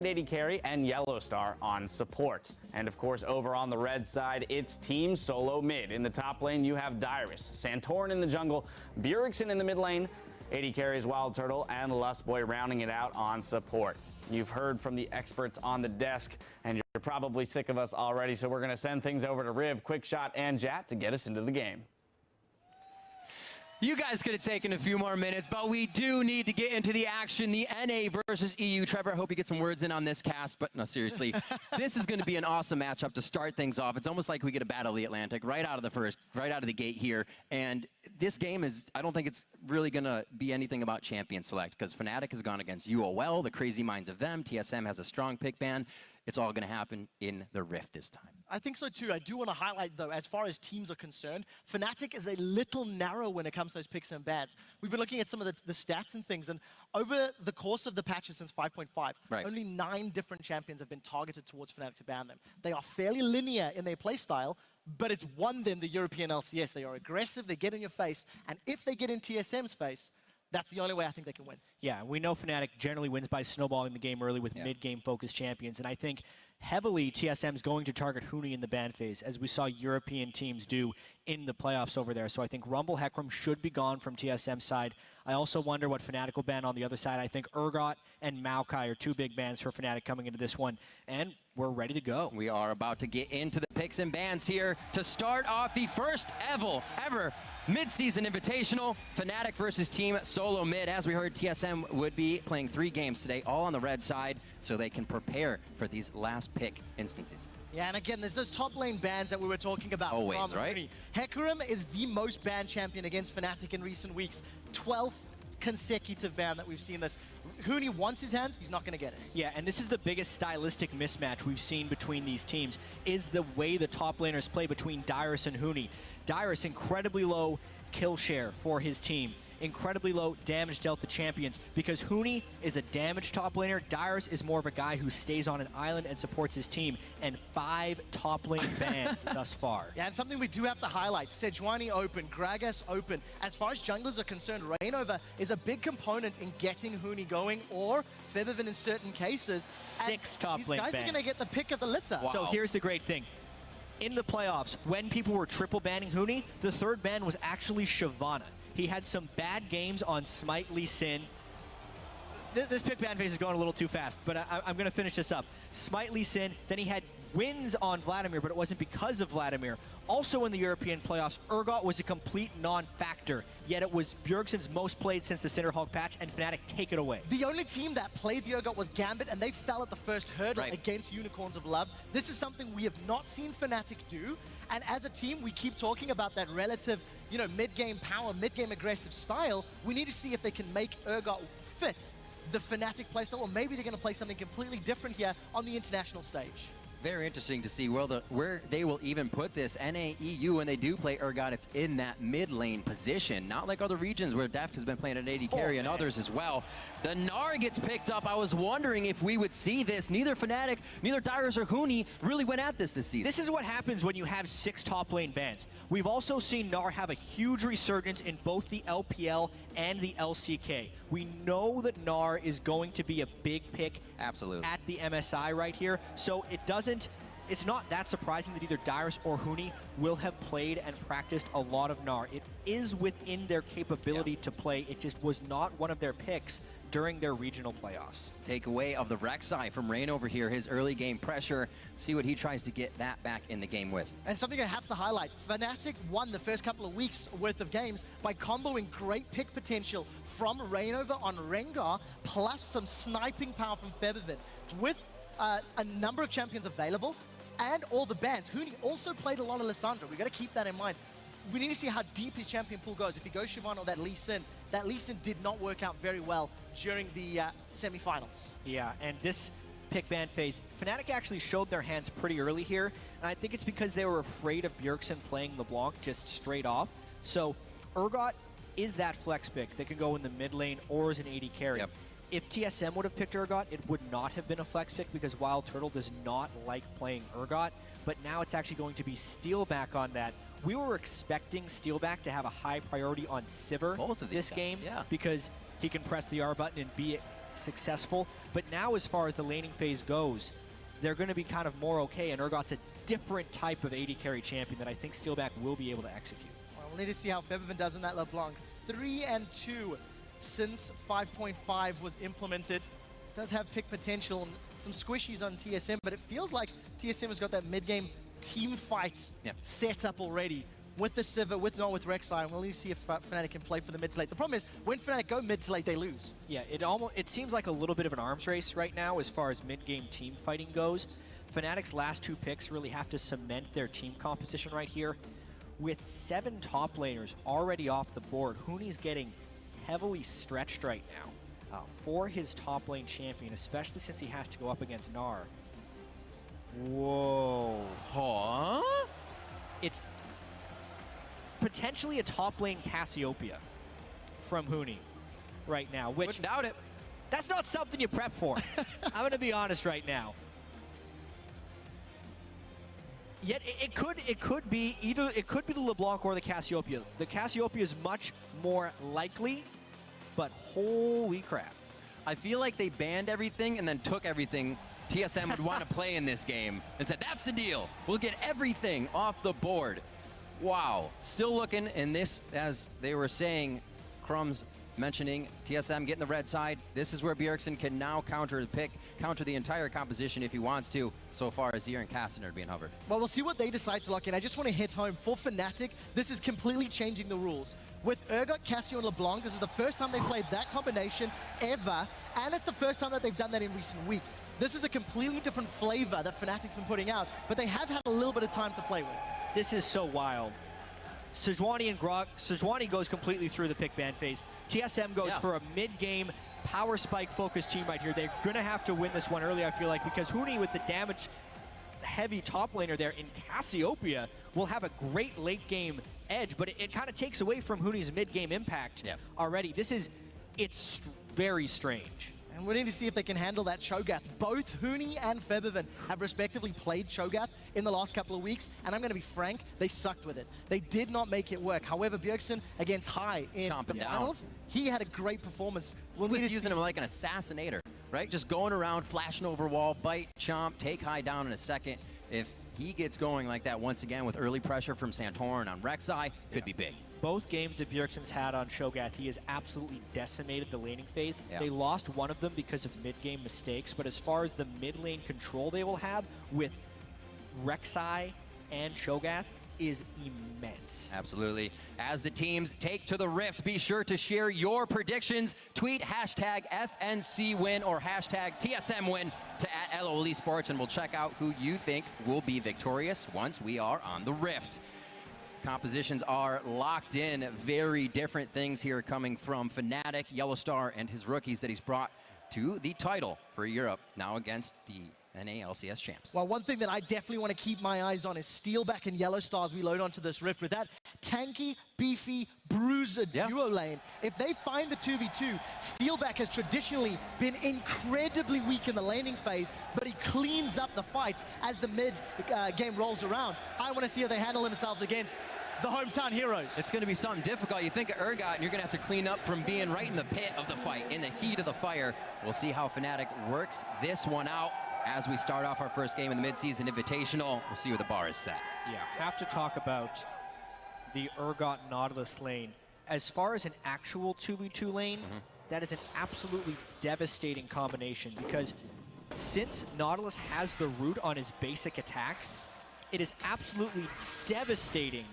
AD carry and Yellowstar on support. And of course, over on the red side, it's Team Solomid. In the top lane, you have Dyrus, Santorin in the jungle, Bjergsen in the mid lane, AD carries Wild Turtle, and Lustboy rounding it out on support. You've heard from the experts on the desk, and you're probably sick of us already, so we're going to send things over to Riv, Quickshot, and Jat to get us into the game. You guys could have taken a few more minutes, but we do need to get into the action. The NA versus EU. Trevor, I hope you get some words in on this cast, but no, seriously. This is going to be an awesome matchup to start things off. It's almost like we get a Battle of the Atlantic right out of the gate here. And this game is, I don't think it's really going to be anything about champion select, because Fnatic has gone against UOL, the crazy minds of them. TSM has a strong pick ban. It's all going to happen in the Rift this time. I think so too. I do want to highlight, though, as far as teams are concerned, Fnatic is a little narrow when it comes to those picks and bans. We've been looking at some of the stats and things, and over the course of the patches since 5.5, only 9 different champions have been targeted towards Fnatic to ban them. They are fairly linear in their playstyle, but it's won them the European LCS. They are aggressive, they get in your face, and if they get in TSM's face, that's the only way I think they can win. Yeah, we know Fnatic generally wins by snowballing the game early with mid-game focused champions, and I think heavily TSM's going to target Huni in the ban phase, as we saw European teams do in the playoffs over there. So I think Rumble Hecarim should be gone from TSM's side. I also wonder what Fnatic will ban on the other side. I think Urgot and Maokai are 2 big bans for Fnatic coming into this one, and we're ready to go. We are about to get into the picks and bans here to start off the first ever Mid-Season Invitational, Fnatic versus Team Solomid. As we heard, TSM would be playing 3 games today, all on the red side, so they can prepare for these last pick instances. Yeah, and again, there's those top lane bans that we were talking about. Always, right? Hecarim is the most banned champion against Fnatic in recent weeks. 12th consecutive ban that we've seen this. Huni wants his hands, he's not going to get it. Yeah, and this is the biggest stylistic mismatch we've seen between these teams, is the way the top laners play between Dyrus and Huni. Dyrus, incredibly low kill share for his team, incredibly low damage dealt to champions, because Huni is a damage top laner. Dyrus is more of a guy who stays on an island and supports his team, and 5 top lane bans thus far. Yeah, and something we do have to highlight, Sejuani open, Gragas open. As far as junglers are concerned, Reignover is a big component in getting Huni going, or Febiven in certain cases. 6 top lane bans. These guys are going to get the pick of the litter. Wow. So here's the great thing. In the playoffs, when people were triple banning Huni, the 3rd ban was actually Shyvana. He had some bad games on Smite Lee Sin. This pick ban phase is going a little too fast, but I'm going to finish this up. Smite Lee Sin, then he had wins on Vladimir, but it wasn't because of Vladimir. Also in the European playoffs, Urgot was a complete non-factor, yet it was Bjergsen's most played since the Cinderhawk patch, and Fnatic take it away. The only team that played the Urgot was Gambit, and they fell at the first hurdle against Unicorns of Love. This is something we have not seen Fnatic do, and as a team, we keep talking about that relative, mid-game power, mid-game aggressive style. We need to see if they can make Urgot fit the Fnatic playstyle, or maybe they're going to play something completely different here on the international stage. Very interesting to see where they will even put this. NA-EU, when they do play Urgot, it's in that mid lane position. Not like other regions where Deft has been playing at AD carry and others as well. The Gnar gets picked up. I was wondering if we would see this. Neither Fnatic, neither Dyrus or Huni really went at this season. This is what happens when you have 6 top lane bans. We've also seen Gnar have a huge resurgence in both the LPL and the LCK. We know that Gnar is going to be a big pick at the MSI right here, so it's not that surprising that either Dyrus or Huni will have played and practiced a lot of Gnar. It is within their capability to play. It just was not one of their picks during their regional playoffs. Takeaway of the Rek'Sai from Reignover here, his early game pressure. See what he tries to get that back in the game with. And something I have to highlight, Fnatic won the first couple of weeks worth of games by comboing great pick potential from Reignover on Rengar, plus some sniping power from Febiven. With a number of champions available and all the bans, Huni also played a lot of Lissandra. We've got to keep that in mind. We need to see how deep his champion pool goes. If he goes Shyvana or that Lee Sin did not work out very well during the semifinals. Yeah, and this pick ban phase, Fnatic actually showed their hands pretty early here, and I think it's because they were afraid of Bjergsen playing LeBlanc just straight off. So Urgot is that flex pick that can go in the mid lane or as an AD carry. If TSM would have picked Urgot, it would not have been a flex pick because Wild Turtle does not like playing Urgot, but now it's actually going to be Steelback on that. We were expecting Steelback to have a high priority on Sivir this game because he can press the R button and be successful. But now as far as the laning phase goes, they're going to be kind of more okay, and Urgot's a different type of AD carry champion that I think Steelback will be able to execute. Well, we'll need to see how Febiven does in that LeBlanc. 3-2 since 5.5 was implemented. Does have pick potential and some squishies on TSM, but it feels like TSM has got that mid-game team fight set up already. With the Sivir, with Rek'Sai, and we'll need to see if Fnatic can play for the mid to late. The problem is, when Fnatic go mid to late, they lose. Yeah, it seems like a little bit of an arms race right now as far as mid-game team fighting goes. Fnatic's last 2 picks really have to cement their team composition right here. With 7 top laners already off the board, Huni's getting heavily stretched right now for his top lane champion, especially since he has to go up against Gnar. Whoa. Huh? It's potentially a top lane Cassiopeia from Huni right now, which Wouldn't doubt it. that's not something you prep for. I'm going to be honest right now. Yet it could be either the LeBlanc or the Cassiopeia. The Cassiopeia is much more likely, but holy crap. I feel like they banned everything and then took everything TSM would want to play in this game and said, that's the deal. We'll get everything off the board. Wow. Still looking in this, as they were saying, Crumbs mentioning TSM getting the red side. This is where Bjergsen can now counter the entire composition if he wants to, so far as Azir and Castaner are being hovered. Well, we'll see what they decide to lock in. I just want to hit home, for Fnatic, this is completely changing the rules. With Urgot, Cassio, and LeBlanc, this is the first time they've played that combination ever, and it's the first time that they've done that in recent weeks. This is a completely different flavor that Fnatic's been putting out, but they have had a little bit of time to play with. This is so wild. Sejuani and Grog. Sejuani goes completely through the pick ban phase. TSM goes for a mid-game power spike focused team right here. They're gonna have to win this one early, I feel like, because Huni with the damage heavy top laner there in Cassiopeia will have a great late game edge, but it kind of takes away from Huni's mid-game impact already. It's very strange. And we need to see if they can handle that Cho'Gath. Both Huni and Febiven have respectively played Cho'Gath in the last couple of weeks, and I'm going to be frank, they sucked with it. They did not make it work. However, Bjergsen against High in the finals, he had a great performance. We'll be using him like an assassinator, right? Just going around, flashing over wall, bite, chomp, take High down in a second. If he gets going like that once again with early pressure from Santorin on Rek'Sai, could be big. Both games that Bjergsen's had on Cho'Gath, he has absolutely decimated the laning phase. They lost one of them because of mid-game mistakes, but as far as the mid-lane control they will have with Rek'Sai and Cho'Gath is immense. Absolutely. As the teams take to the Rift, be sure to share your predictions. Tweet hashtag FNCWin or hashtag TSMWin to @LOL Esports, and we'll check out who you think will be victorious once we are on the Rift. Compositions are locked in. Very different things here coming from Fnatic, Yellowstar, and his rookies that he's brought to the title for Europe, now against the NA/LCS champs. Well, one thing that I definitely want to keep my eyes on is Steelback and Yellowstar as we load onto this Rift. With that tanky, beefy, bruiser duo lane, if they find the 2v2, Steelback has traditionally been incredibly weak in the laning phase, but he cleans up the fights as the mid game rolls around. I want to see how they handle themselves against the hometown heroes. It's going to be something difficult. You think of Urgot, and you're going to have to clean up from being right in the pit of the fight, in the heat of the fire. We'll see how Fnatic works this one out as we start off our first game in the Mid-Season Invitational. We'll see where the bar is set. Yeah, have to talk about the Urgot Nautilus lane. As far as an actual 2v2 lane, that is an absolutely devastating combination, because since Nautilus has the root on his basic attack, it is absolutely devastating.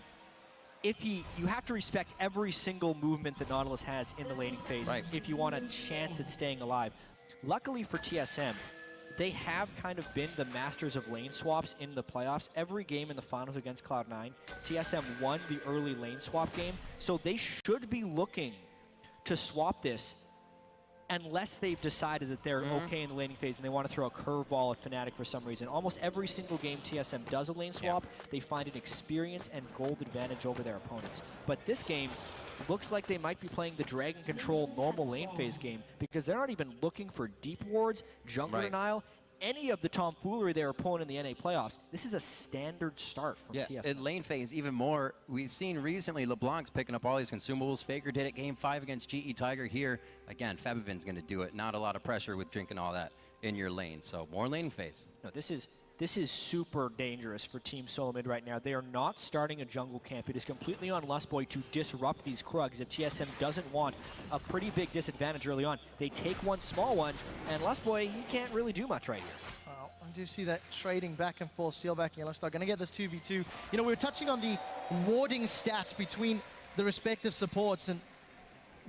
You have to respect every single movement that Nautilus has in the laning phase if you want a chance at staying alive. Luckily for TSM, they have kind of been the masters of lane swaps in the playoffs. Every game in the finals against Cloud9, TSM won the early lane swap game, so they should be looking to swap this unless they've decided that they're okay in the laning phase and they want to throw a curveball at Fnatic for some reason. Almost every single game TSM does a lane swap, they find an experience and gold advantage over their opponents. But this game looks like they might be playing the Dragon Control normal lane phase game, because they're not even looking for deep wards, jungler denial, any of the tomfoolery they were pulling in the NA playoffs, this is a standard start from Yeah, TFM. in lane phase, even more. We've seen recently LeBlanc's picking up all these consumables. Faker did it game 5 against GE Tiger here. Again, Febiven's going to do it. Not a lot of pressure with drinking all that in your lane. So more lane phase. No, this is super dangerous for Team Solomid right now. They are not starting a jungle camp. It is completely on Lustboy to disrupt these Krugs. If TSM doesn't want a pretty big disadvantage early on, they take one small one, and Lustboy, he can't really do much right here. Well, I do see that trading back and forth, Steelback and Yellowstar. Going to get this 2v2. You know, we were touching on the warding stats between the respective supports, and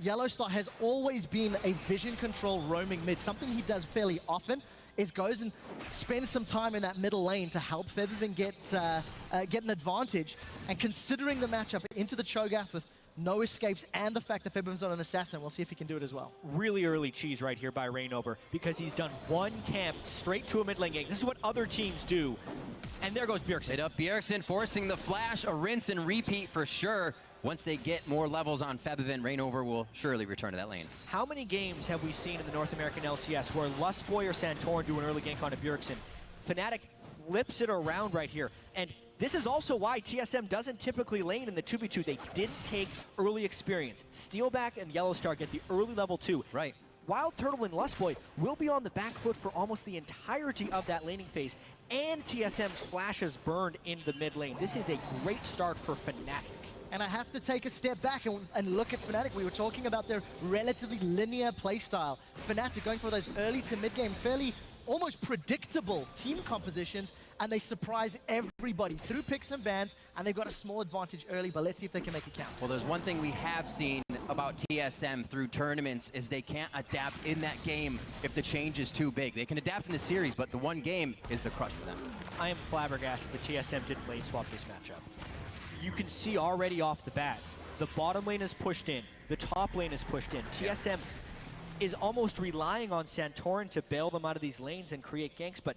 Yellowstar has always been a vision control roaming mid. Something he does fairly often is goes and spends some time in that middle lane to help Febiven get an advantage. And considering the matchup into the Cho'Gath with no escapes and the fact that Febiven's not an assassin, we'll see if he can do it as well. Really early cheese right here by Rainover because he's done one camp straight to a mid lane gank. This is what other teams do. And there goes Bjergsen. Hit up Bjergsen, forcing the flash, a rinse and repeat for sure. Once they get more levels on Febiven, Rainover will surely return to that lane. How many games have we seen in the North American LCS where Lustboy or Santorin do an early gank on a Bjergsen? Fnatic flips it around right here. And this is also why TSM doesn't typically lane in the 2v2. They didn't take early experience. Steelback and Yellowstar get the early level 2. Right. Wild Turtle and Lustboy will be on the back foot for almost the entirety of that laning phase. And TSM's flashes burned in the mid lane. This is a great start for Fnatic. And I have to take a step back and look at Fnatic. We were talking about their relatively linear playstyle. Fnatic going for those early to mid-game, fairly almost predictable team compositions, and they surprise everybody through picks and bans, and they've got a small advantage early, but let's see if they can make it count. Well, there's one thing we have seen about TSM through tournaments is they can't adapt in that game if the change is too big. They can adapt in the series, but the one game is the crush for them. I am flabbergasted that TSM didn't lane swap this matchup. You can see already off the bat, the bottom lane is pushed in, the top lane is pushed in. TSM is almost relying on Santorin to bail them out of these lanes and create ganks, but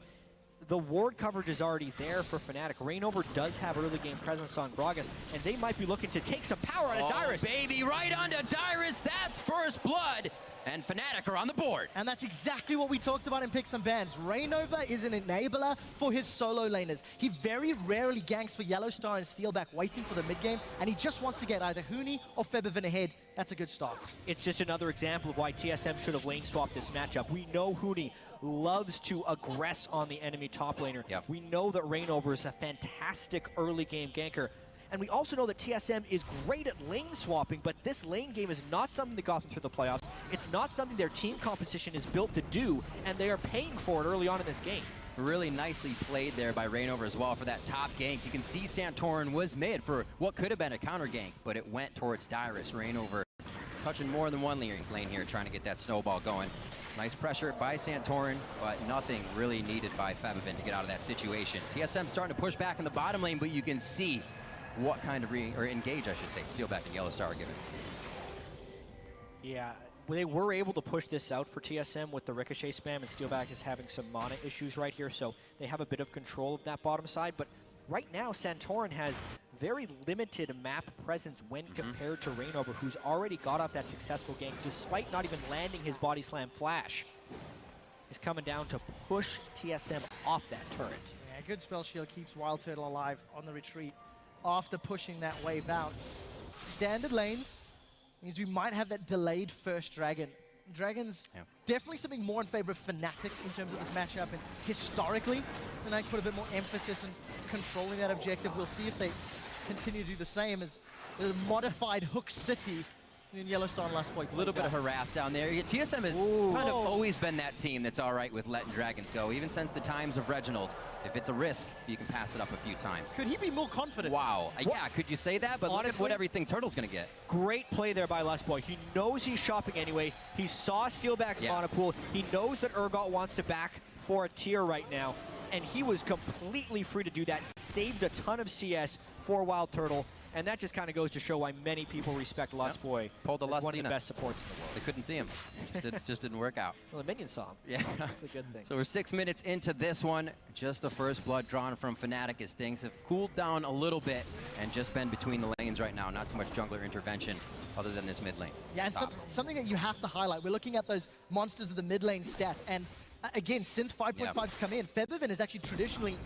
the ward coverage is already there for Fnatic. Rainover does have early game presence on Gragas, and they might be looking to take some power out of Dyrus. Baby, right onto Dyrus, that's first blood, and Fnatic are on the board. And that's exactly what we talked about in picks and bans. Rainover is an enabler for his solo laners. He very rarely ganks for Yellowstar and Steelback, waiting for the mid game, and he just wants to get either Huni or Febiven ahead. That's a good start. It's just another example of why TSM should have lane swapped this matchup. We know Huni loves to aggress on the enemy top laner. Yep. We know that Rainover is a fantastic early game ganker. And we also know that TSM is great at lane swapping, but this lane game is not something that got them through the playoffs. It's not something their team composition is built to do, and they are paying for it early on in this game. Really nicely played there by Rainover as well for that top gank. You can see Santorin was mid for what could have been a counter gank, but it went towards Dyrus. Rainover touching more than one lane here, trying to get that snowball going. Nice pressure by Santorin, but nothing really needed by Febiven to get out of that situation. TSM starting to push back in the bottom lane, but you can see what kind of engage, I should say, Steelback and Yellowstar are giving. Yeah, they were able to push this out for TSM with the Ricochet spam, and Steelback is having some mana issues right here, so they have a bit of control of that bottom side. But right now, Santorin has very limited map presence when compared to Rainover, who's already got off that successful gank, despite not even landing his body slam flash. He's coming down to push TSM off that turret. Yeah, good spell shield keeps Wild Turtle alive on the retreat after pushing that wave out. Standard lanes means we might have that delayed first dragon. Dragon's definitely something more in favor of Fnatic in terms of this matchup, and historically, Fnatic put a bit more emphasis on controlling that objective. We'll see if they continue to do the same as the modified Hook City in Yellowstar and Lustboy. A little bit of harass down there. Yeah, TSM has kind of always been that team that's all right with letting dragons go, even since the times of Reginald. If it's a risk, you can pass it up a few times. Could he be more confident? Wow. Yeah, could you say that? But honestly, look at what everything Turtle's going to get. Great play there by Lustboy. He knows he's shopping anyway. He saw Steelback's mana pool. He knows that Urgot wants to back for a tier right now, and he was completely free to do that. Saved a ton of CS for Wild Turtle, and that just kind of goes to show why many people respect Lustboy. Pulled the as one of the Lustina. best supports in the world. They couldn't see him. Just didn't work out. Well, the minions saw him. Yeah. That's the good thing. So we're 6 minutes into this one. Just the first blood drawn from Fnatic as things have cooled down a little bit and just been between the lanes right now. Not too much jungler intervention other than this mid lane. Yeah, and something that you have to highlight. We're looking at those monsters of the mid lane stats, and Again, since 5.5's come in, Febiven is actually traditionally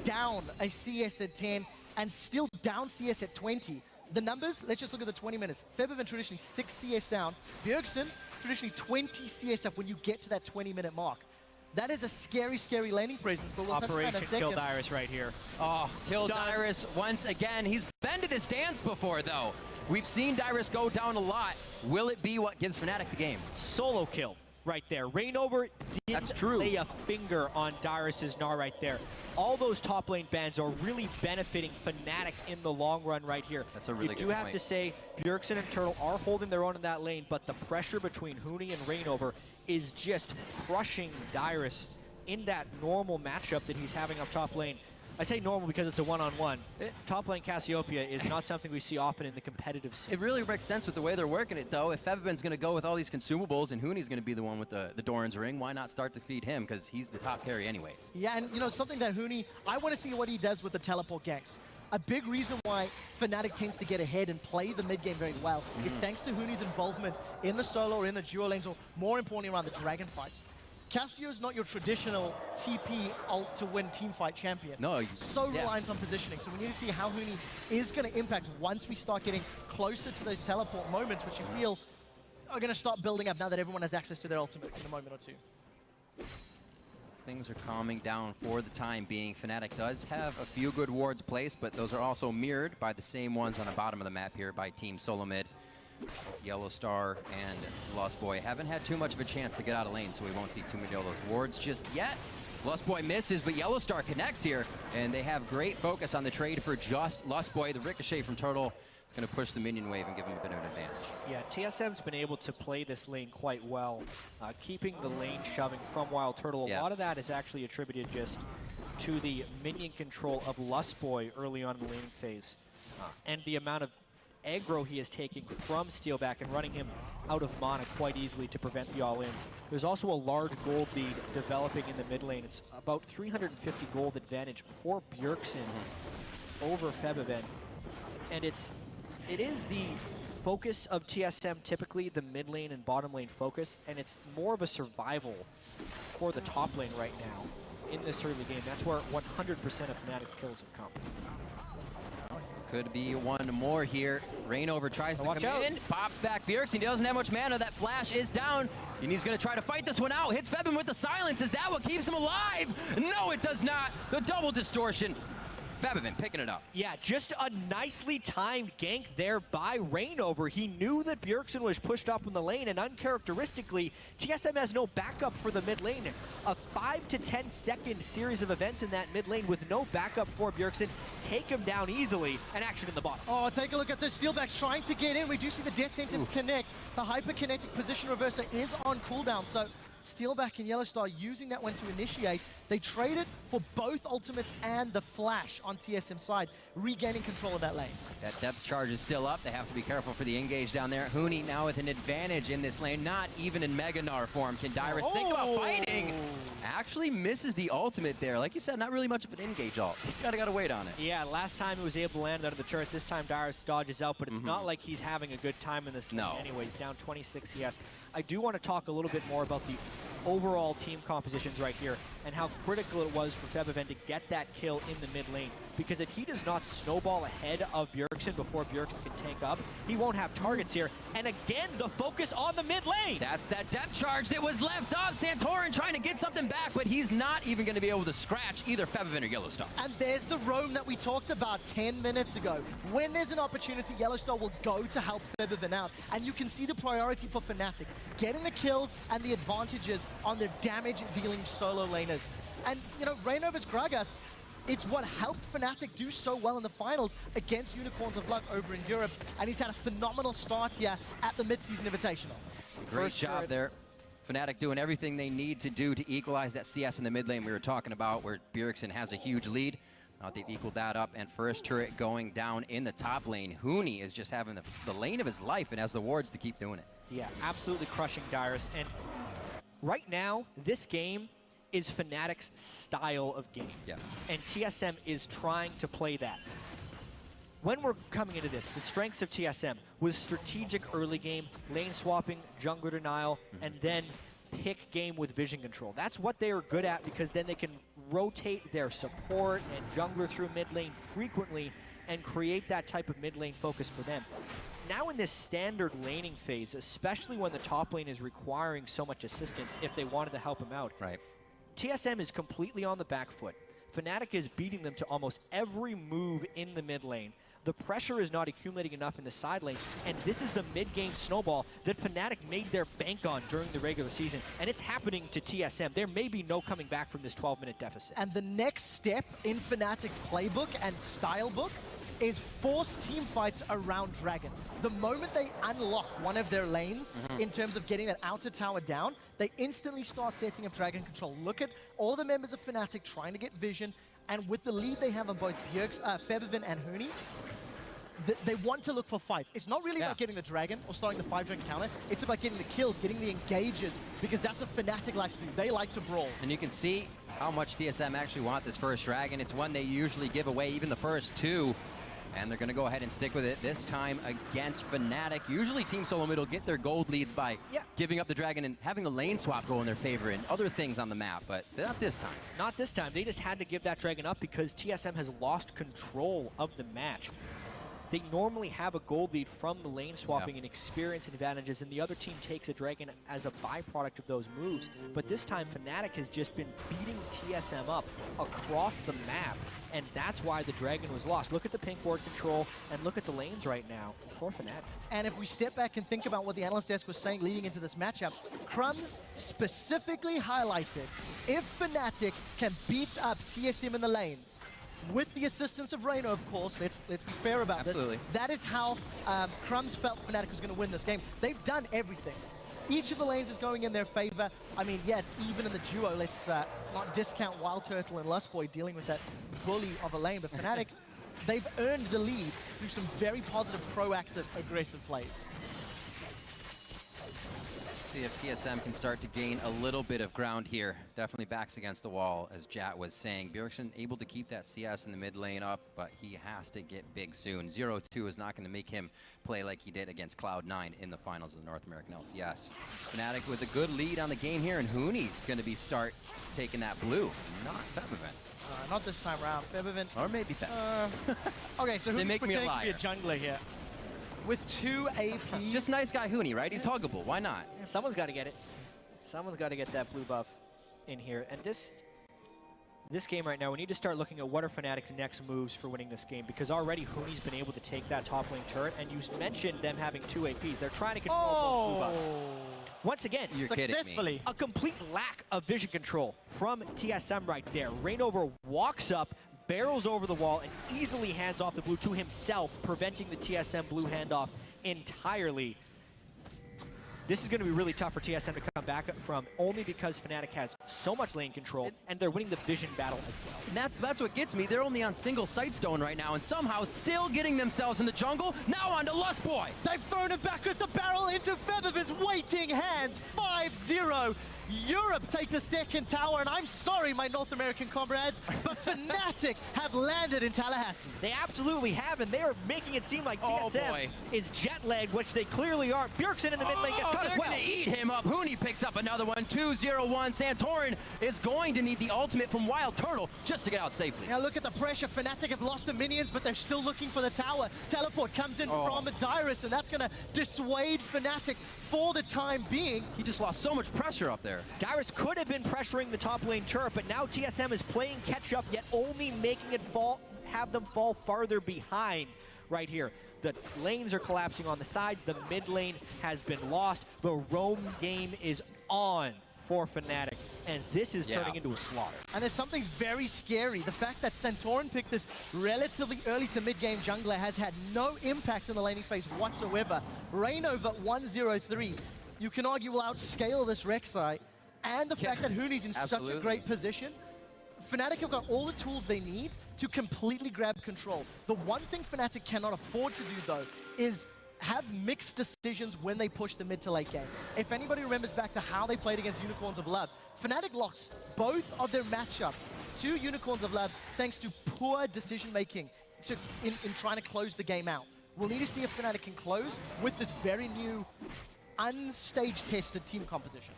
down a CS at 10 and still down CS at 20. The numbers, let's just look at the 20 minutes. Febiven traditionally 6 CS down. Bjergsen traditionally 20 CS up when you get to that 20-minute mark. That is a scary, scary laning presence, but we'll touch on that in a second. Operation Kill Dyrus right here. Oh, Kill Dyrus once again. He's been to this dance before, though. We've seen Dyrus go down a lot. Will it be what gives Fnatic the game? Solo kill right there. Reignover didn't lay a finger on Dyrus's Gnar right there. All those top lane bans are really benefiting Fnatic in the long run right here. That's a really good point. You do have to say Bjergsen and Turtle are holding their own in that lane, but the pressure between Huni and Reignover is just crushing Dyrus in that normal matchup that he's having up top lane. I say normal because it's a one-on-one. Top lane Cassiopeia is not something we see often in the competitive scene. It really makes sense with the way they're working it, though. If Febiven's going to go with all these consumables and Huni's going to be the one with the Doran's ring, why not start to feed him? Because he's the top carry anyways. Yeah, and you know, something that Huni, I want to see what he does with the teleport ganks. A big reason why Fnatic tends to get ahead and play the mid game very well is thanks to Huni's involvement in the solo or in the duo lanes, or more importantly around the dragon fights. Cassio is not your traditional TP ult to win teamfight champion. No, so reliant on positioning. So we need to see how Huni is going to impact once we start getting closer to those teleport moments, which you feel are going to start building up now that everyone has access to their ultimates in a moment or two. Things are calming down for the time being. Fnatic does have a few good wards placed, but those are also mirrored by the same ones on the bottom of the map here by Team Solomid. Yellow Star and Lost Boy haven't had too much of a chance to get out of lane, so we won't see too many of those wards just yet. Lost Boy misses, but Yellow Star connects here, and they have great focus on the trade for just Lost Boy. The ricochet from Turtle is going to push the minion wave and give him a bit of an advantage. Yeah, TSM's been able to play this lane quite well, keeping the lane shoving from Wild Turtle. A lot of that is actually attributed just to the minion control of Lust Boy early on in the lane phase, and the amount of aggro he is taking from Steelback and running him out of mana quite easily to prevent the all-ins. There's also a large gold lead developing in the mid lane. It's about 350 gold advantage for Bjergsen over Febiven. And it is the focus of TSM, typically the mid lane and bottom lane focus, and it's more of a survival for the top lane right now in this early game. That's where 100% of Fnatic's kills have come. Could be one more here. Reignover tries to come in, pops back Bjergsen. He doesn't have much mana. That flash is down, and he's going to try to fight this one out. Hits Febiven with the silence. Is that what keeps him alive? No, it does not. The double distortion. Febiven picking it up. Yeah, just a nicely timed gank there by Reignover. He knew that Bjergsen was pushed up in the lane, and uncharacteristically, TSM has no backup for the mid lane. A 5 to 10 second series of events in that mid lane with no backup for Bjergsen. Take him down easily, and action in the bottom. Oh, take a look at this. Steelback's trying to get in. We do see the Death Sentence connect. The hyperkinetic position reverser is on cooldown, so Steelback and Yellow Star using that one to initiate. They traded for both ultimates and the flash on TSM side, regaining control of that lane. That depth charge is still up. They have to be careful for the engage down there. Huni now with an advantage in this lane, not even in Mega Gnar form. Can Dyrus think about fighting? Actually misses the ultimate there. Like you said, not really much of an engage ult. Gotta wait on it. Yeah, last time he was able to land under the turret. This time Dyrus dodges out, but it's not like he's having a good time in this lane anyways. Down 26 CS. I do want to talk a little bit more about the overall team compositions right here and how critical it was for Febiven to get that kill in the mid lane. Because if he does not snowball ahead of Bjergsen before Bjergsen can tank up, he won't have targets here. And again, the focus on the mid lane. That's that depth charge that was left up. Santorin trying to get something back, but he's not even going to be able to scratch either Febiven or Yellow Star. And there's the roam that we talked about 10 minutes ago. When there's an opportunity, Yellow Star will go to help Febiven out. And you can see the priority for Fnatic, getting the kills and the advantages on their damage-dealing solo laners. And, you know, Reignover's Gragas, it's what helped Fnatic do so well in the finals against Unicorns of Luck over in Europe. And he's had a phenomenal start here at the Mid-Season Invitational. Great job there. Fnatic doing everything they need to do to equalize that CS in the mid lane we were talking about, where Bjergsen has a huge lead. Now they've equaled that up, and first turret going down in the top lane. Huni is just having the lane of his life and has the wards to keep doing it. Yeah, absolutely crushing Dyrus. And right now, this game is Fnatic's style of game. Yes. And TSM is trying to play that. When we're coming into this, the strengths of TSM was strategic early game, lane swapping, jungler denial, and then pick game with vision control. That's what they are good at, because then they can rotate their support and jungler through mid lane frequently and create that type of mid lane focus for them. Now in this standard laning phase, especially when the top lane is requiring so much assistance if they wanted to help him out, Right. TSM is completely on the back foot. Fnatic is beating them to almost every move in the mid lane. The pressure is not accumulating enough in the side lanes, and this is the mid-game snowball that Fnatic made their bank on during the regular season, and it's happening to TSM. There may be no coming back from this 12-minute deficit. And the next step in Fnatic's playbook and style book is force team fights around Dragon. The moment they unlock one of their lanes in terms of getting that outer tower down, they instantly start setting up Dragon control. Look at all the members of Fnatic trying to get vision, and with the lead they have on both Febiven and Huni, they want to look for fights. It's not really about getting the Dragon or starting the 5-dragon counter. It's about getting the kills, getting the engages, because that's what Fnatic likes to do. They like to brawl. And you can see how much TSM actually want this first Dragon. It's one they usually give away, even the first two. And they're going to go ahead and stick with it this time against Fnatic. Usually Team Solomid will get their gold leads by giving up the Dragon and having a lane swap go in their favor and other things on the map, but not this time. Not this time. They just had to give that Dragon up because TSM has lost control of the match. They normally have a gold lead from the lane swapping and experience advantages, and the other team takes a Dragon as a byproduct of those moves. But this time, Fnatic has just been beating TSM up across the map, and that's why the Dragon was lost. Look at the pink ward control, and look at the lanes right now for Fnatic. And if we step back and think about what the analyst desk was saying leading into this matchup, Crumbs specifically highlighted, if Fnatic can beat up TSM in the lanes, with the assistance of Reyno, of course, let's be fair about this. That is how Crumbs felt Fnatic was going to win this game. They've done everything. Each of the lanes is going in their favor. I mean, yeah, it's even in the duo. Let's not discount Wild Turtle and Lustboy dealing with that bully of a lane. But Fnatic, they've earned the lead through some very positive, proactive, aggressive plays. See if TSM can start to gain a little bit of ground here. Definitely backs against the wall, as Jat was saying. Bjergsen able to keep that CS in the mid lane up, but he has to get big soon. 0-2 is not going to make him play like he did against Cloud9 in the finals of the North American LCS. Fnatic with a good lead on the game here, and Huni's going to be start taking that blue, not Febiven. Not this time around. Febiven. Or maybe Febiven. Okay, so they make me a liar. To be a jungler here. With 2 APs. Just nice guy Huni, right? He's huggable. Why not? Yeah, someone's got to get it. Someone's got to get that blue buff in here. And this game right now, we need to start looking at what are Fnatic's next moves for winning this game, because already Huni's been able to take that top lane turret, and you mentioned them having 2 APs. They're trying to control both blue buffs. Once again, successfully. A complete lack of vision control from TSM right there. Reignover walks up, barrels over the wall, and easily hands off the blue to himself, preventing the TSM blue handoff entirely. This is going to be really tough for TSM to come back from, only because Fnatic has so much lane control, and they're winning the vision battle as well. And that's what gets me. They're only on single Sightstone right now, and somehow still getting themselves in the jungle. Now on to Lustboy. They've thrown it back with the barrel into Febiven's waiting hands. 5-0. Europe take the second tower, and I'm sorry, my North American comrades, but Fnatic have landed in Tallahassee. They absolutely have, and they are making it seem like TSM is jet-lagged, which they clearly are. Bjergsen in the mid lane gets caught as well. They're going to eat him up. Huni picks up another one. 2-0-1. Santorin is going to need the ultimate from Wild Turtle just to get out safely. Now look at the pressure. Fnatic have lost the minions, but they're still looking for the tower. Teleport comes in from Dyrus, and that's going to dissuade Fnatic for the time being. He just lost so much pressure up there. Dyrus could have been pressuring the top lane turret, but now TSM is playing catch up, yet only making it have them fall farther behind right here. The lanes are collapsing on the sides. The mid lane has been lost. The roam game is on for Fnatic, and this is turning into a slaughter. And there's something very scary. The fact that Santorin picked this relatively early to mid-game jungler has had no impact in the laning phase whatsoever. Reignover 1-0-3. You can argue will outscale this Rek'Sai, and the fact that Huni's in such a great position. Fnatic have got all the tools they need to completely grab control. The one thing Fnatic cannot afford to do, though, is have mixed decisions when they push the mid to late game. If anybody remembers back to how they played against Unicorns of Love, Fnatic lost both of their matchups to Unicorns of Love thanks to poor decision-making in trying to close the game out. We'll need to see if Fnatic can close with this very new, unstage-tested team composition.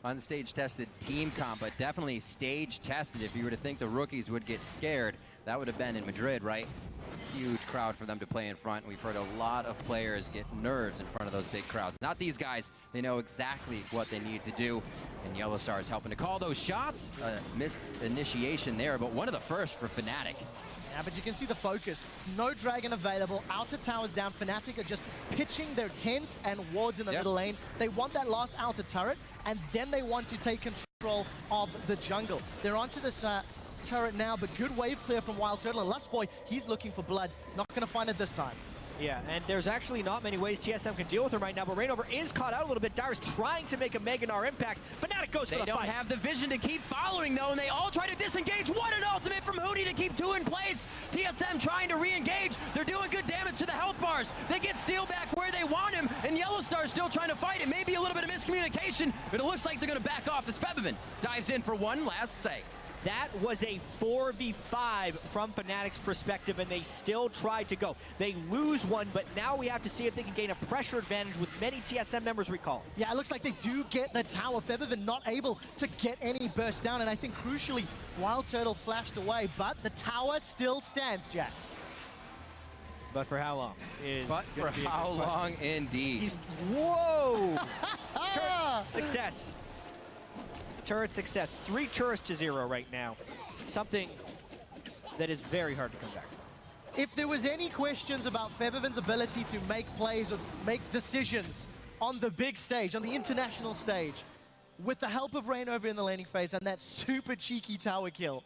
unstage tested team comp, but definitely stage tested. If you were to think the rookies would get scared, that would have been in Madrid, right? Huge crowd for them to play in front. We've heard a lot of players get nerves in front of those big crowds. Not these guys. They know exactly what they need to do. And Yellow Star is helping to call those shots. Missed initiation there, but one of the first for Fnatic. Yeah, but you can see the focus. No Dragon available. Outer towers down. Fnatic are just pitching their tents and wards in the middle lane. They want that last outer turret, and then they want to take control of the jungle. They're onto this turret now, but good wave clear from Wild Turtle. And Lust Boy, he's looking for blood. Not going to find it this time. Yeah, and there's actually not many ways TSM can deal with him right now, but Reignover is caught out a little bit. Dyrus trying to make a Mega Gnar impact. Fnatic goes for the fight. They don't have the vision to keep following, though, and they all try to disengage. What an ultimate from Huni to keep two in place. TSM trying to re-engage. They're doing good damage to the health bars. They get Steel back where they want him, and Yellow Star's still trying to fight. It may be a little bit of miscommunication, but it looks like they're going to back off as Featherman dives in for one last say. That was a 4v5 from Fnatic's perspective, and they still tried to go. They lose one, but now we have to see if they can gain a pressure advantage with many TSM members recalling. Yeah, it looks like they do get the tower. Featherman not able to get any burst down, and I think crucially, Wild Turtle flashed away, but the tower still stands, Jack. But for how long? But for how long, indeed. Whoa! Success. Turret success. 3 turrets to 0 right now. Something that is very hard to come back from. If there was any questions about Featherman's ability to make plays or make decisions on the big stage, on the international stage, with the help of Reignover in the laning phase and that super cheeky tower kill,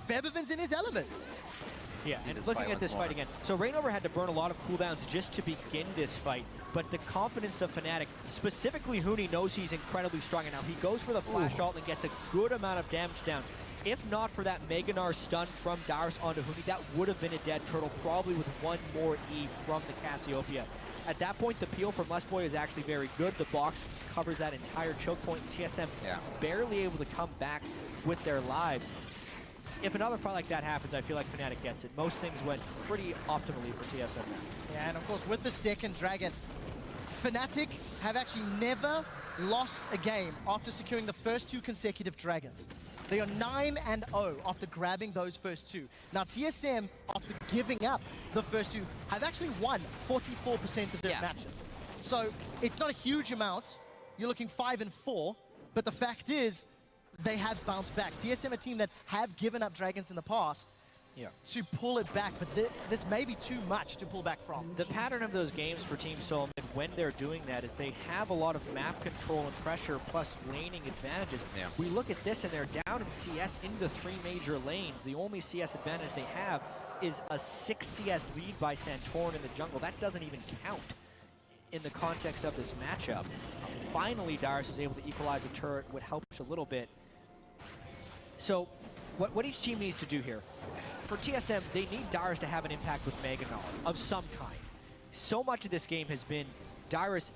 Featherman's in his elements. Yeah, and looking at this fight again. So Reignover had to burn a lot of cooldowns just to begin this fight, but the confidence of Fnatic, specifically Huni, knows he's incredibly strong, and now he goes for the flash ult and gets a good amount of damage down. If not for that Mega Gnar stun from Dyrus onto Huni, that would have been a dead turtle, probably with one more E from the Cassiopeia. At that point, the peel from Lust Boy is actually very good. The box covers that entire choke point. TSM is barely able to come back with their lives. If another fight like that happens, I feel like Fnatic gets it. Most things went pretty optimally for TSM. Yeah, and of course, with the second Dragon, Fnatic have actually never lost a game after securing the first 2 consecutive Dragons. They are 9-0 after grabbing those first 2. Now, TSM, after giving up the first 2, have actually won 44% of their matchups. So it's not a huge amount. You're looking 5-4, but the fact is, they have bounced back. TSM, a team that have given up Dragons in the past, to pull it back, but this may be too much to pull back from. The pattern of those games for Team Solomid, when they're doing that, is they have a lot of map control and pressure plus laning advantages. We look at this and they're down in CS into the 3 major lanes. The only CS advantage they have is a 6 CS lead by Santorin in the jungle. That doesn't even count in the context of this matchup. Finally, Dyrus was able to equalize a turret, which helps a little bit. So what each team needs to do here, for TSM, they need Dyrus to have an impact with Mega Gnar of some kind. So much of this game has been Dyrus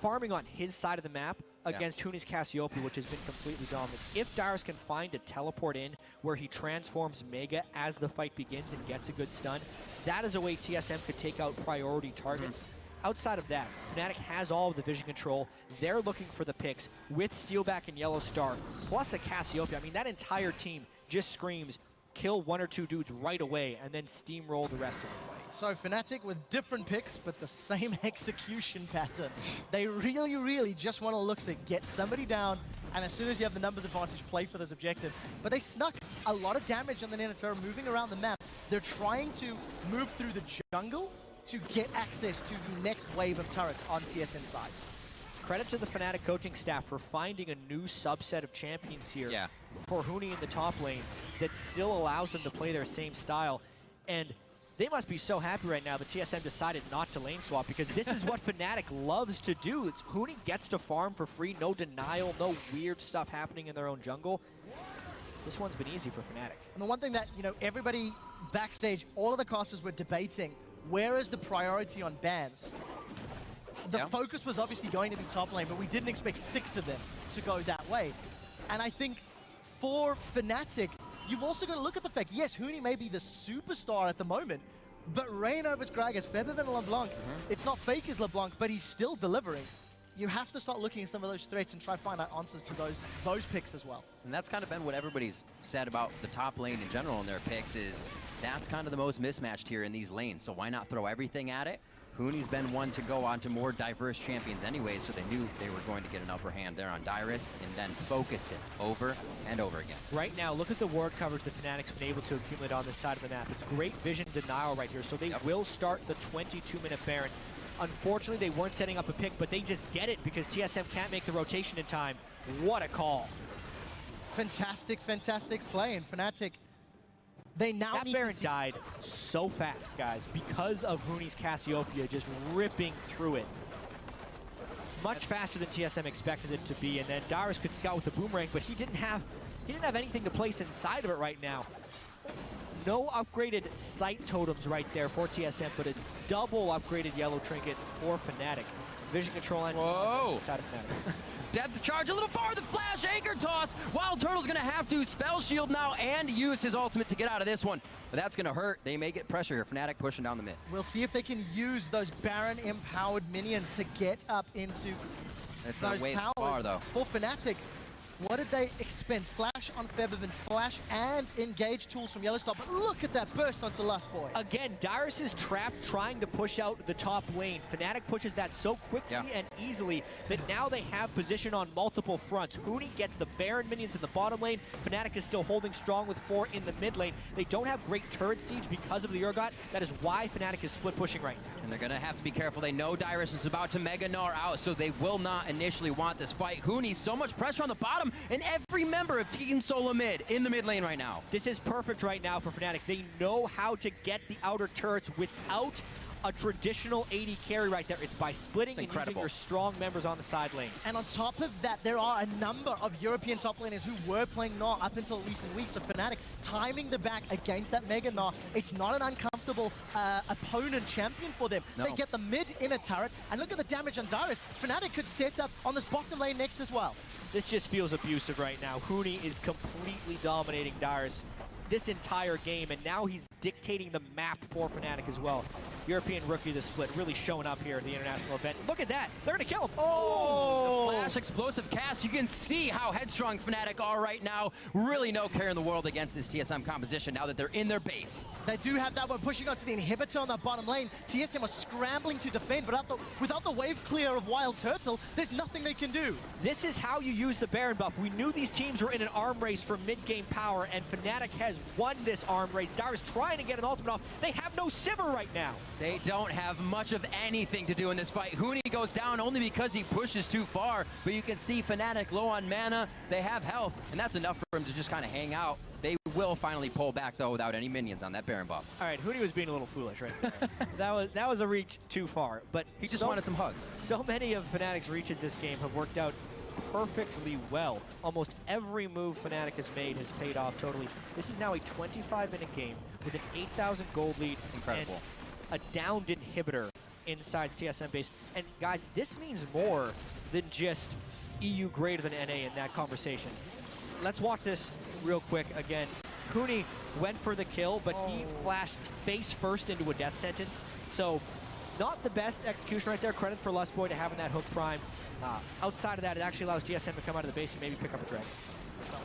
farming on his side of the map against Huni's Cassiopeia, which has been completely dominant. If Dyrus can find a teleport in where he transforms Mega as the fight begins and gets a good stun, that is a way TSM could take out priority targets. Outside of that, Fnatic has all of the vision control. They're looking for the picks with Steelback and Yellow Star, plus a Cassiopeia. I mean, that entire team just screams, kill 1 or 2 dudes right away, and then steamroll the rest of the fight. So Fnatic with different picks, but the same execution pattern. They really, really just want to look to get somebody down, and as soon as you have the numbers advantage, play for those objectives. But they snuck a lot of damage on the Nanoturret moving around the map. They're trying to move through the jungle to get access to the next wave of turrets on TSM side. Credit to the Fnatic coaching staff for finding a new subset of champions here for Huni in the top lane that still allows them to play their same style. And they must be so happy right now that TSM decided not to lane swap, because this is what Fnatic loves to do. It's Huni gets to farm for free, no denial, no weird stuff happening in their own jungle. This one's been easy for Fnatic. And the one thing that, everybody backstage, all of the casters were debating, where is the priority on bans? The focus was obviously going to be top lane, but we didn't expect 6 of them to go that way. And I think for Fnatic, you've also got to look at the fact, yes, Huni may be the superstar at the moment, but Reignover's Gragas, Featherman LeBlanc, it's not fake as LeBlanc, but he's still delivering. you have to start looking at some of those threats and try to find out answers to those picks as well. And that's kind of been what everybody's said about the top lane in general in their picks is that's kind of the most mismatched here in these lanes. So why not throw everything at it? Huni's been one to go on to more diverse champions anyway, so they knew they were going to get an upper hand there on Dyrus and then focus it over and over again. Right now, look at the ward coverage the Fnatic's been able to accumulate on this side of the map. It's great vision denial right here, so they will start the 22-minute Baron. Unfortunately, they weren't setting up a pick, but they just get it because TSM can't make the rotation in time. What a call. Fantastic, fantastic play, and Fnatic, they now that need Baron to see died so fast, guys, because of Huni's Cassiopeia just ripping through it. Much faster than TSM expected it to be, and then Dyrus could scout with the boomerang, but he didn't have anything to place inside of it right now. No upgraded sight totems right there for TSM, but a double upgraded yellow trinket for Fnatic. Vision control on the side of Fnatic. Depth charge a little farther, flash, anchor toss. Wild Turtle's gonna have to spell shield now and use his ultimate to get out of this one. But that's gonna hurt. They may get pressure here. Fnatic pushing down the mid. We'll see if they can use those Baron-empowered minions to get up into those way towers. far, though. For Fnatic, what did they expend? Flash on Featherman, flash and engage tools from Yellowstar. But look at that burst onto Lust Boy. Again, Dyrus is trapped trying to push out the top lane. Fnatic pushes that so quickly and easily that now they have position on multiple fronts. Huni gets the Baron minions in the bottom lane. Fnatic is still holding strong with 4 in the mid lane. They don't have great turret siege because of the Urgot. That is why Fnatic is split pushing right now. And they're gonna have to be careful. They know Dyrus is about to Mega Gnar out, so they will not initially want this fight. Huni, so much pressure on the bottom, and every member of Team Solomid in the mid lane right now. This is perfect right now for Fnatic. They know how to get the outer turrets without a traditional AD carry right there. It's by splitting and using your strong members on the side lanes. And on top of that, there are a number of European top laners who were playing Gnar up until recent weeks. So Fnatic timing the back against that Mega Gnar. It's not an uncomfortable opponent champion for them. No. They get the mid in a turret, and look at the damage on Dyrus. Fnatic could set up on this bottom lane next as well. This just feels abusive right now. Huni is completely dominating Dyrus this entire game, and now he's dictating the map for Fnatic as well. European Rookie of the Split really showing up here at the international event. Look at that. They're going to kill him. Oh! The flash explosive cast. You can see how headstrong Fnatic are right now. Really no care in the world against this TSM composition now that they're in their base. They do have that one pushing onto the inhibitor on the bottom lane. TSM are scrambling to defend, but without the wave clear of Wild Turtle, there's nothing they can do. This is how you use the Baron buff. We knew these teams were in an arm race for mid-game power, and Fnatic has won this arm race. Dyrus trying to get an ultimate off. They have no Sivir right now. They don't have much of anything to do in this fight. Huni goes down only because he pushes too far, but you can see Fnatic low on mana. They have health, and that's enough for him to just kind of hang out. They will finally pull back, though, without any minions on that Baron buff. All right, Huni was being a little foolish right there. that was a reach too far, but he just wanted some hugs. So many of Fnatic's reaches this game have worked out perfectly well. Almost every move Fnatic has made has paid off totally. This is now a 25-minute game with an 8,000 gold lead. Incredible. And a downed inhibitor inside TSM base. And guys, this means more than just EU greater than NA in that conversation. Let's watch this real quick again. Huni went for the kill, but he flashed face first into a death sentence. So not the best execution right there. Credit for Lustboy to having that hook prime. Outside of that, it actually allows TSM to come out of the base and maybe pick up a dragon.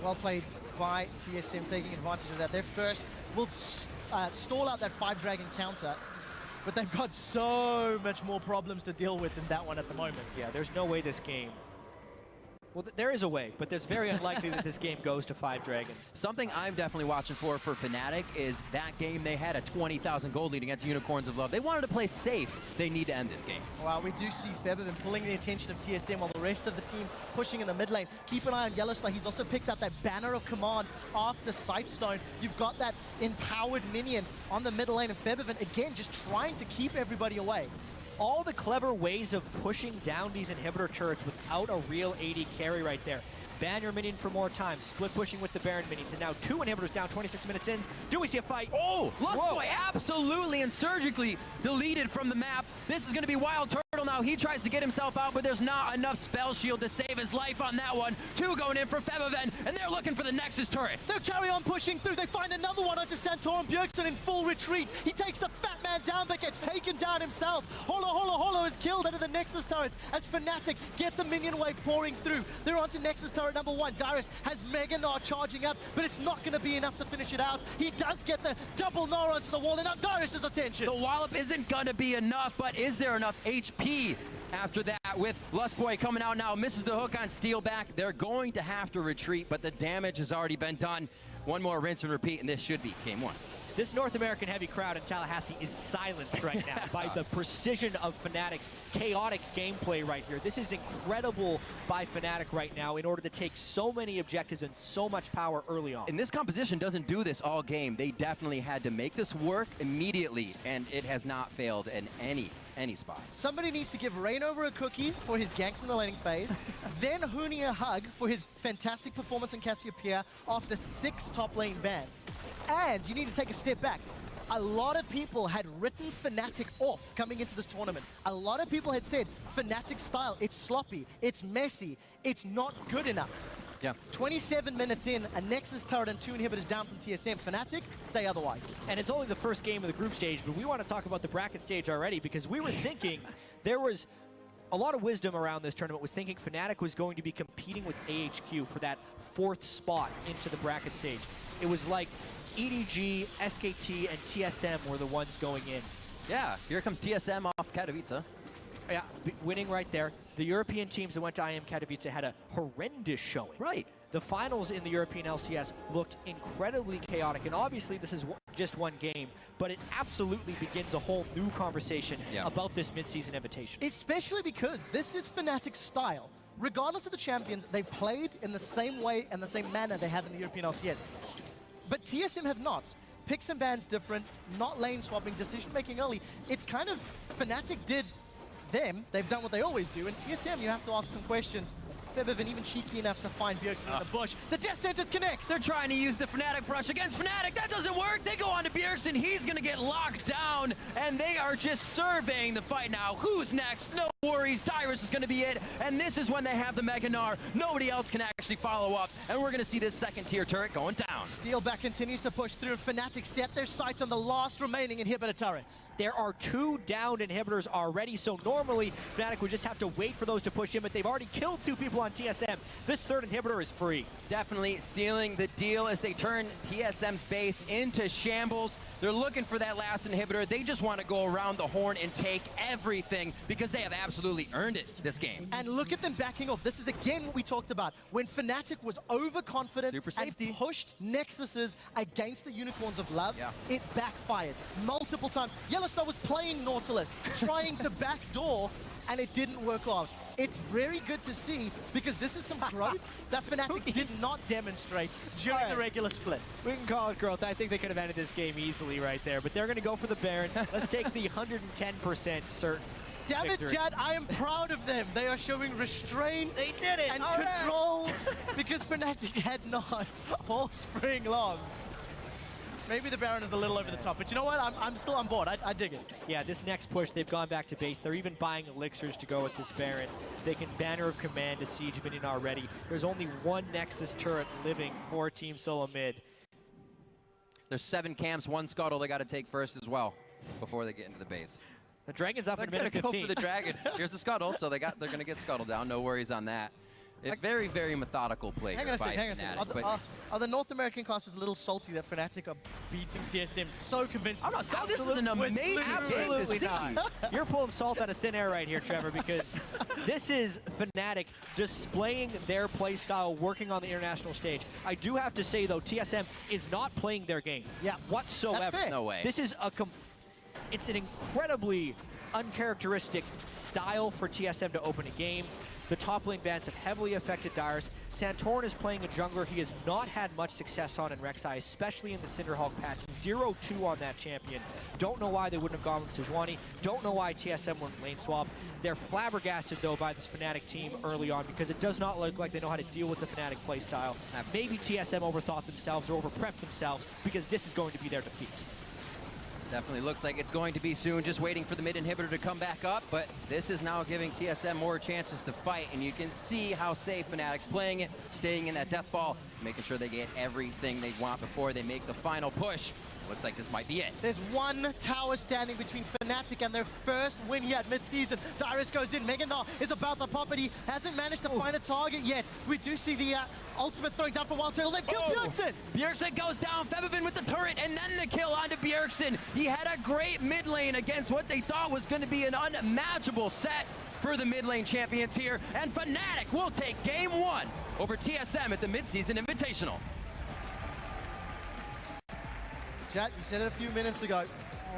Well played by TSM, taking advantage of that. Their first will stall out that 5-dragon counter, but they've got so much more problems to deal with than that one at the moment. Yeah, there's no way this game... Well, there is a way, but it's very unlikely that this game goes to 5 dragons. Something I'm definitely watching for Fnatic is that game they had a 20,000 gold lead against Unicorns of Love. They wanted to play safe. They need to end this game. Well, we do see Featherman pulling the attention of TSM while the rest of the team pushing in the mid lane. Keep an eye on Yellowstar. He's also picked up that Banner of Command after Sightstone. You've got that empowered minion on the middle lane of Featherman. Again, just trying to keep everybody away. All the clever ways of pushing down these inhibitor turrets without a real AD carry right there. Ban your minion for more time, split pushing with the Baron minions, and now 2 inhibitors down 26 minutes in. Do we see a fight? Oh, Lustboy absolutely and surgically deleted from the map. This is going to be Wild Turtle portal now. He tries to get himself out, but there's not enough spell shield to save his life on that one. 2 going in for Febiven, and they're looking for the Nexus turrets. So carry on pushing through. They find another one onto Santorum. Bjergsen in full retreat. He takes the fat man down, but gets taken down himself. Holo is killed out of the Nexus turrets as Fnatic get the minion wave pouring through. They're onto Nexus turret number 1. Dyrus has Mega Gnar charging up, but it's not going to be enough to finish it out. He does get the double Gnar onto the wall, and now Dyrus' attention. The wallop isn't going to be enough, but is there enough HP after that? With Lustboy coming out now, misses the hook on Steelback. They're going to have to retreat, but the damage has already been done. One more rinse and repeat, and this should be game 1. This North American heavy crowd in Tallahassee is silenced right now by the precision of Fnatic's chaotic gameplay right here. This is incredible by Fnatic right now in order to take so many objectives and so much power early on. And this composition doesn't do this all game. They definitely had to make this work immediately, and it has not failed in any spot. Somebody needs to give Rainover a cookie for his ganks in the laning phase, then Huni a hug for his fantastic performance in Cassiopeia after 6 top lane bans. And you need to take a step back. A lot of people had written Fnatic off coming into this tournament. A lot of people had said Fnatic style, it's sloppy, it's messy, it's not good enough. Yeah. 27 minutes in, a Nexus turret and 2 inhibitors down from TSM. Fnatic say otherwise. And it's only the first game of the group stage, but we want to talk about the bracket stage already because we were thinking there was a lot of wisdom around this tournament was thinking Fnatic was going to be competing with AHQ for that 4th spot into the bracket stage. It was like EDG, SKT, and TSM were the ones going in. Yeah, here comes TSM off Katowice. Yeah, winning right there. The European teams that went to IM Katowice had a horrendous showing. Right. The finals in the European LCS looked incredibly chaotic, and obviously this is just one game, but it absolutely begins a whole new conversation about this mid-season invitation. Especially because this is Fnatic's style. Regardless of the champions, they've played in the same way and the same manner they have in the European LCS. But TSM have not. Picks and bans different, not lane swapping, decision making early. It's kind of Fnatic did them, they've done what they always do, and TSM you have to ask some questions. Febiven even cheeky enough to find Bjergsen in the bush. The Death Sentence connects! They're trying to use the Fnatic brush against Fnatic. That doesn't work. They go on to Bjergsen. He's going to get locked down, and they are just surveying the fight now. Who's next? No worries. Dyrus is going to be it, and this is when they have the Mega Gnar. Nobody else can actually follow up, and we're going to see this 2nd-tier turret going down. Steelback continues to push through, and Fnatic set their sights on the last remaining inhibitor turrets. There are 2 downed inhibitors already, so normally Fnatic would just have to wait for those to push in, but they've already killed 2 people on TSM. This 3rd inhibitor is free. Definitely sealing the deal as they turn TSM's base into shambles. They're looking for that last inhibitor. They just want to go around the horn and take everything because they have absolutely earned it this game. And look at them backing off. This is again what we talked about. When Fnatic was overconfident Super safety. and pushed Nexuses against the Unicorns of Love, it backfired multiple times. Yellowstar was playing Nautilus, trying to backdoor, and it didn't work out. It's very good to see because this is some growth that Fnatic did not demonstrate during the regular splits. We can call it growth. I think they could have ended this game easily right there, but they're going to go for the Baron. Let's take the 110% certain Damn it, victory. Jad, I am proud of them. They are showing restraint They did it! and All right. control because Fnatic had not all spring long. Maybe the Baron is a little over the top, but you know what? I'm still on board. I dig it. Yeah, this next push, they've gone back to base. They're even buying elixirs to go with this Baron. They can Banner of Command to Siege Minion already. There's only 1 Nexus turret living for Team Solomid. There's 7 camps, 1 scuttle they got to take first as well before they get into the base. The Dragon's up They're in going minute to go 15. for the Dragon. Here's the scuttle, so they're going to get scuttle down. No worries on that. A very, very methodical play Hang here on a by second, hang on a second. Fnatic, but- Are the North American casters a little salty that Fnatic are beating TSM so convincing? I'm not salty. This is an amazing Absolutely game. not. You're pulling salt out of thin air right here, Trevor, because this is Fnatic displaying their play style, working on the international stage. I do have to say, though, TSM is not playing their game whatsoever. That's fair. No way. This is it's an incredibly uncharacteristic style for TSM to open a game. The top lane bans have heavily affected Dyrus. Santorum is playing a jungler he has not had much success on in Rek'Sai, especially in the Cinderhawk patch. 0-2 on that champion. Don't know why they wouldn't have gone with Sejuani. Don't know why TSM went lane swap. They're flabbergasted, though, by this Fnatic team early on because it does not look like they know how to deal with the Fnatic playstyle. Maybe TSM overthought themselves or overprepped themselves because this is going to be their defeat. Definitely looks like it's going to be soon. Just waiting for the mid inhibitor to come back up, but this is now giving TSM more chances to fight, and you can see how safe Fnatic's playing it, staying in that death ball, making sure they get everything they want before they make the final push. Looks like this might be it. There's one tower standing between Fnatic and their first win here at mid-season. Dyrus goes in. Meganar is about to pop it. He hasn't managed to find a target yet. We do see the ultimate throwing down from Wild Turtle. They've killed Bjergsen. Bjergsen goes down, Febiven with the turret, and then the kill onto Bjergsen. He had a great mid lane against what they thought was going to be an unmatchable set for the mid lane champions here, and Fnatic will take game 1 over TSM at the Mid-Season Invitational. Chat, you said it a few minutes ago.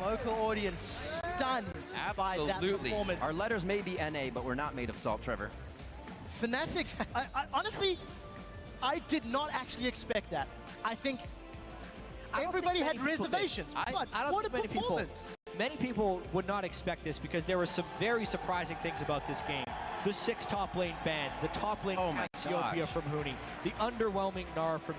Local audience stunned by that performance. Our letters may be NA, but we're not made of salt, Trevor. Fnatic, honestly, I did not actually expect that. I think everybody had reservations, but I don't what a think performance. many people would not expect this because there were some very surprising things about this game. The 6 top lane bans, the top lane Cassiopeia from Huni, the underwhelming Gnar from